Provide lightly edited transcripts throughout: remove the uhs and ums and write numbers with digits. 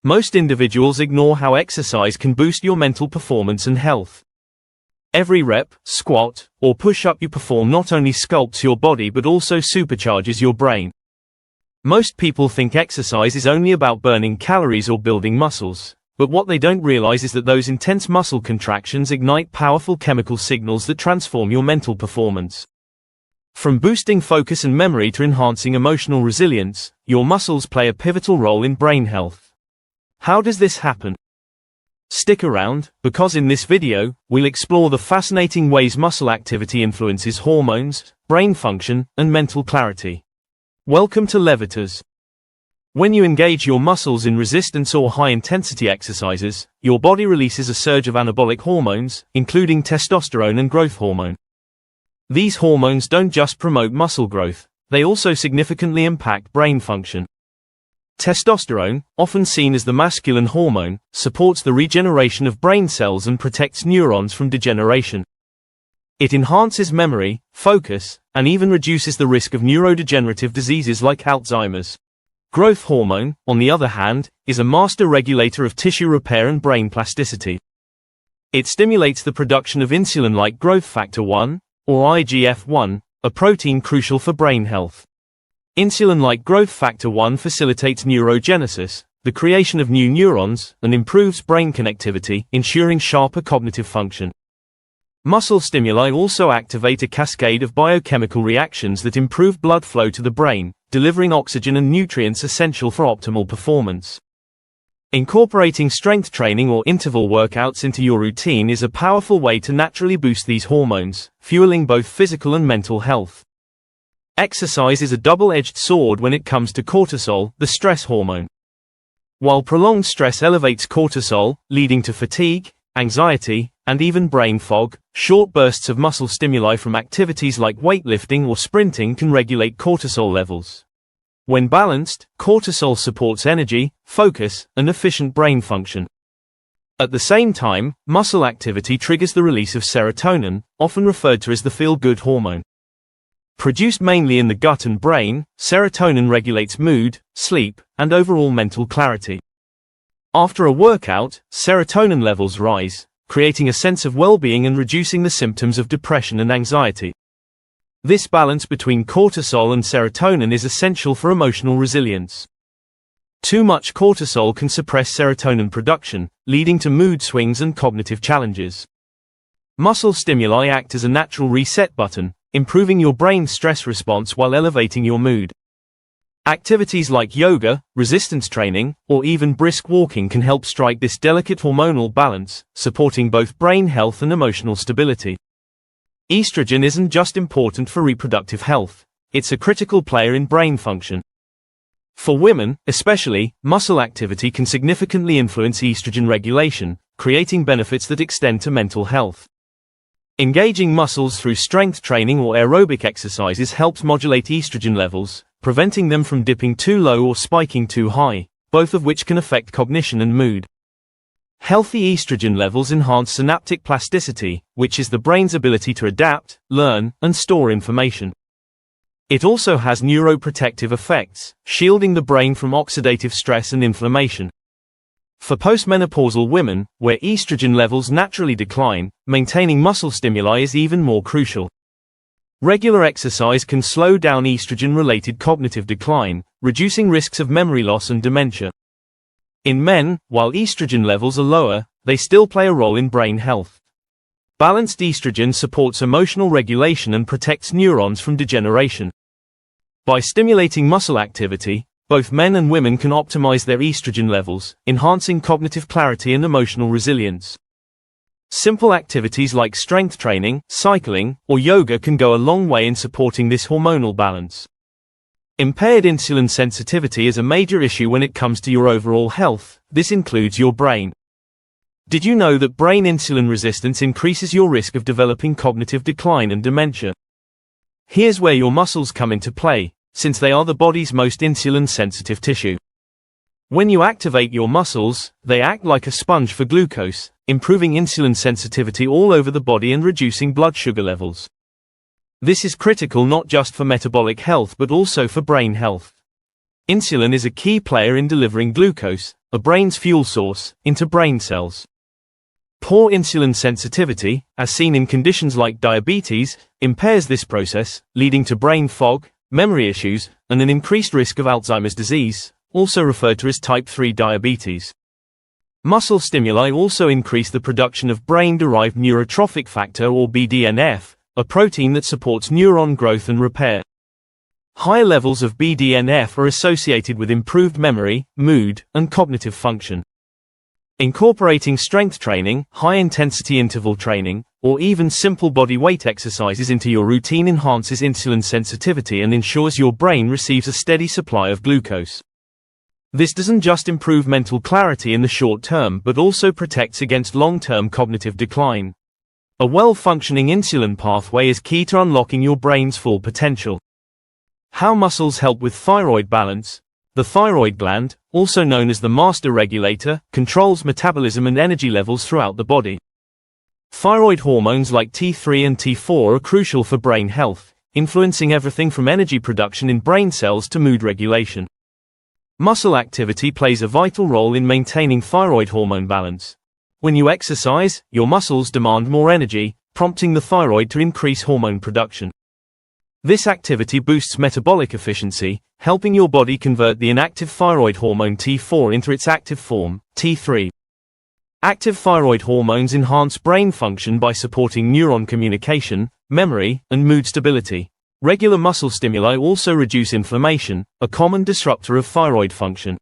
Most individuals ignore how exercise can boost your mental performance and health. Every rep, squat, or push-up you perform not only sculpts your body but also supercharges your brain. Most people think exercise is only about burning calories or building muscles, but what they don't realize is that those intense muscle contractions ignite powerful chemical signals that transform your mental performance. From boosting focus and memory to enhancing emotional resilience, your muscles play a pivotal role in brain health. How does this happen? Stick around, because in this video, we'll explore the fascinating ways muscle activity influences hormones, brain function, and mental clarity. Welcome to Levitas. When you engage your muscles in resistance or high-intensity exercises, your body releases a surge of anabolic hormones, including testosterone and growth hormone. These hormones don't just promote muscle growth, they also significantly impact brain function. Testosterone, often seen as the masculine hormone, supports the regeneration of brain cells and protects neurons from degeneration. It enhances memory, focus, and even reduces the risk of neurodegenerative diseases like Alzheimer's. Growth hormone, on the other hand, is a master regulator of tissue repair and brain plasticity. It stimulates the production of insulin-like growth factor 1, or IGF-1, a protein crucial for brain health. Insulin-like growth factor 1 facilitates neurogenesis, the creation of new neurons, and improves brain connectivity, ensuring sharper cognitive function. Muscle stimuli also activate a cascade of biochemical reactions that improve blood flow to the brain, delivering oxygen and nutrients essential for optimal performance. Incorporating strength training or interval workouts into your routine is a powerful way to naturally boost these hormones, fueling both physical and mental health. Exercise is a double-edged sword when it comes to cortisol, the stress hormone. While prolonged stress elevates cortisol, leading to fatigue, anxiety, and even brain fog, short bursts of muscle stimuli from activities like weightlifting or sprinting can regulate cortisol levels. When balanced, cortisol supports energy, focus, and efficient brain function. At the same time, muscle activity triggers the release of serotonin, often referred to as the feel-good hormone. Produced mainly in the gut and brain, serotonin regulates mood, sleep, and overall mental clarity. After a workout, serotonin levels rise, creating a sense of well-being and reducing the symptoms of depression and anxiety. This balance between cortisol and serotonin is essential for emotional resilience. Too much cortisol can suppress serotonin production, leading to mood swings and cognitive challenges. Muscle stimuli act as a natural reset button, improving your brain's stress response while elevating your mood. Activities like yoga, resistance training, or even brisk walking can help strike this delicate hormonal balance, supporting both brain health and emotional stability. Estrogen isn't just important for reproductive health, it's a critical player in brain function. For women, especially, muscle activity can significantly influence estrogen regulation, creating benefits that extend to mental health. Engaging muscles through strength training or aerobic exercises helps modulate estrogen levels, preventing them from dipping too low or spiking too high, both of which can affect cognition and mood. Healthy estrogen levels enhance synaptic plasticity, which is the brain's ability to adapt, learn, and store information. It also has neuroprotective effects, shielding the brain from oxidative stress and inflammation. For postmenopausal women, where estrogen levels naturally decline, maintaining muscle stimuli is even more crucial. Regular exercise can slow down estrogen-related cognitive decline, reducing risks of memory loss and dementia. In men, while estrogen levels are lower, they still play a role in brain health. Balanced estrogen supports emotional regulation and protects neurons from degeneration. By stimulating muscle activity, both men and women can optimize their estrogen levels, enhancing cognitive clarity and emotional resilience. Simple activities like strength training, cycling, or yoga can go a long way in supporting this hormonal balance. Impaired insulin sensitivity is a major issue when it comes to your overall health. This includes your brain. Did you know that brain insulin resistance increases your risk of developing cognitive decline and dementia? Here's where your muscles come into play, since they are the body's most insulin-sensitive tissue. When you activate your muscles, they act like a sponge for glucose, improving insulin sensitivity all over the body and reducing blood sugar levels. This is critical not just for metabolic health but also for brain health. Insulin is a key player in delivering glucose, a brain's fuel source, into brain cells. Poor insulin sensitivity, as seen in conditions like diabetes, impairs this process, leading to brain fog, memory issues, and an increased risk of Alzheimer's disease, also referred to as type 3 diabetes. Muscle stimuli also increase the production of brain-derived neurotrophic factor or BDNF, a protein that supports neuron growth and repair. Higher levels of BDNF are associated with improved memory, mood, and cognitive function. Incorporating strength training, high-intensity interval training, or even simple body weight exercises into your routine enhances insulin sensitivity and ensures your brain receives a steady supply of glucose. This doesn't just improve mental clarity in the short term but also protects against long-term cognitive decline. A well-functioning insulin pathway is key to unlocking your brain's full potential. How muscles help with thyroid balance. The thyroid gland, also known as the master regulator, controls metabolism and energy levels throughout the body. Thyroid hormones like T3 and T4 are crucial for brain health, influencing everything from energy production in brain cells to mood regulation. Muscle activity plays a vital role in maintaining thyroid hormone balance. When you exercise, your muscles demand more energy, prompting the thyroid to increase hormone production. This activity boosts metabolic efficiency, helping your body convert the inactive thyroid hormone T4 into its active form, T3. Active thyroid hormones enhance brain function by supporting neuron communication, memory, and mood stability. Regular muscle stimuli also reduce inflammation, a common disruptor of thyroid function.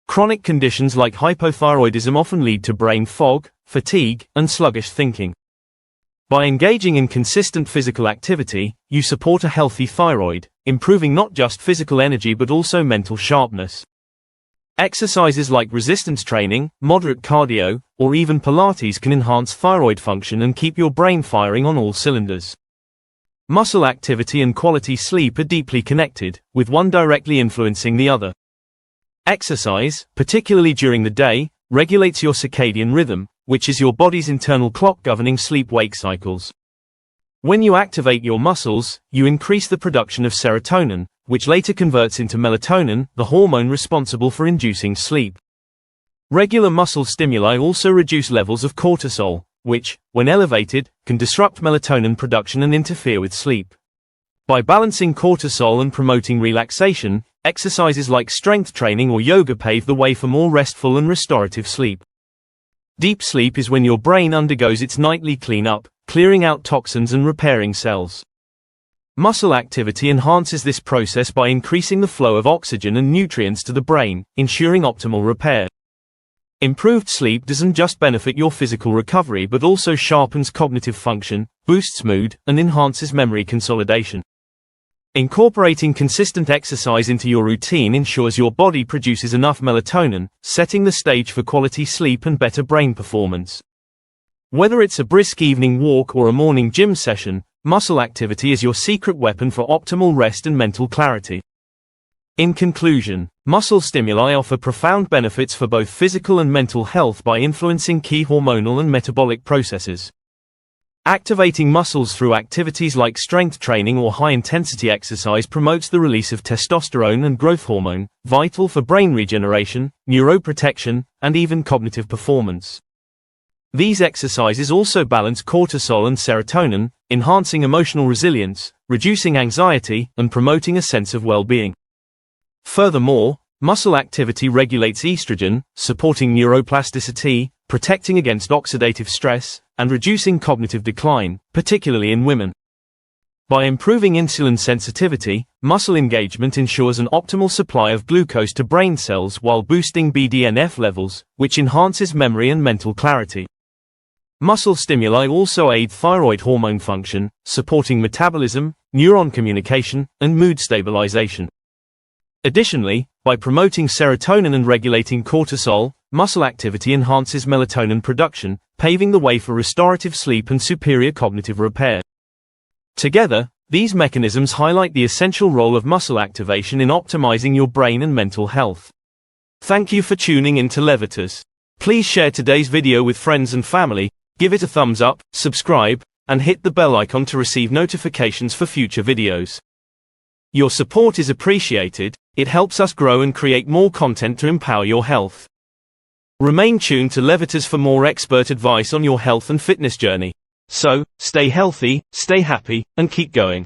Chronic conditions like hypothyroidism often lead to brain fog, fatigue, and sluggish thinking. By engaging in consistent physical activity, you support a healthy thyroid, improving not just physical energy but also mental sharpness. Exercises like resistance training, moderate cardio, or even Pilates can enhance thyroid function and keep your brain firing on all cylinders. Muscle activity and quality sleep are deeply connected, with one directly influencing the other. Exercise, particularly during the day, regulates your circadian rhythm, which is your body's internal clock governing sleep-wake cycles. When you activate your muscles, you increase the production of serotonin, which later converts into melatonin, the hormone responsible for inducing sleep. Regular muscle stimuli also reduce levels of cortisol, which, when elevated, can disrupt melatonin production and interfere with sleep. By balancing cortisol and promoting relaxation, exercises like strength training or yoga pave the way for more restful and restorative sleep. Deep sleep is when your brain undergoes its nightly cleanup, clearing out toxins and repairing cells. Muscle activity enhances this process by increasing the flow of oxygen and nutrients to the brain, ensuring optimal repair. Improved sleep doesn't just benefit your physical recovery but also sharpens cognitive function, boosts mood, and enhances memory consolidation. Incorporating consistent exercise into your routine ensures your body produces enough melatonin, setting the stage for quality sleep and better brain performance. Whether it's a brisk evening walk or a morning gym session, muscle activity is your secret weapon for optimal rest and mental clarity. In conclusion, muscle stimuli offer profound benefits for both physical and mental health by influencing key hormonal and metabolic processes. Activating muscles through activities like strength training or high-intensity exercise promotes the release of testosterone and growth hormone, vital for brain regeneration, neuroprotection, and even cognitive performance. These exercises also balance cortisol and serotonin, enhancing emotional resilience, reducing anxiety, and promoting a sense of well-being. Furthermore, muscle activity regulates estrogen, supporting neuroplasticity, protecting against oxidative stress, and reducing cognitive decline, particularly in women. By improving insulin sensitivity, muscle engagement ensures an optimal supply of glucose to brain cells while boosting BDNF levels, which enhances memory and mental clarity. Muscle stimuli also aid thyroid hormone function, supporting metabolism, neuron communication, and mood stabilization. Additionally, by promoting serotonin and regulating cortisol, muscle activity enhances melatonin production, paving the way for restorative sleep and superior cognitive repair. Together, these mechanisms highlight the essential role of muscle activation in optimizing your brain and mental health. Thank you for tuning in to Levitas. Please share today's video with friends and family, give it a thumbs up, subscribe, and hit the bell icon to receive notifications for future videos. Your support is appreciated. It helps us grow and create more content to empower your health. Remain tuned to Levitas for more expert advice on your health and fitness journey. So, stay healthy, stay happy, and keep going.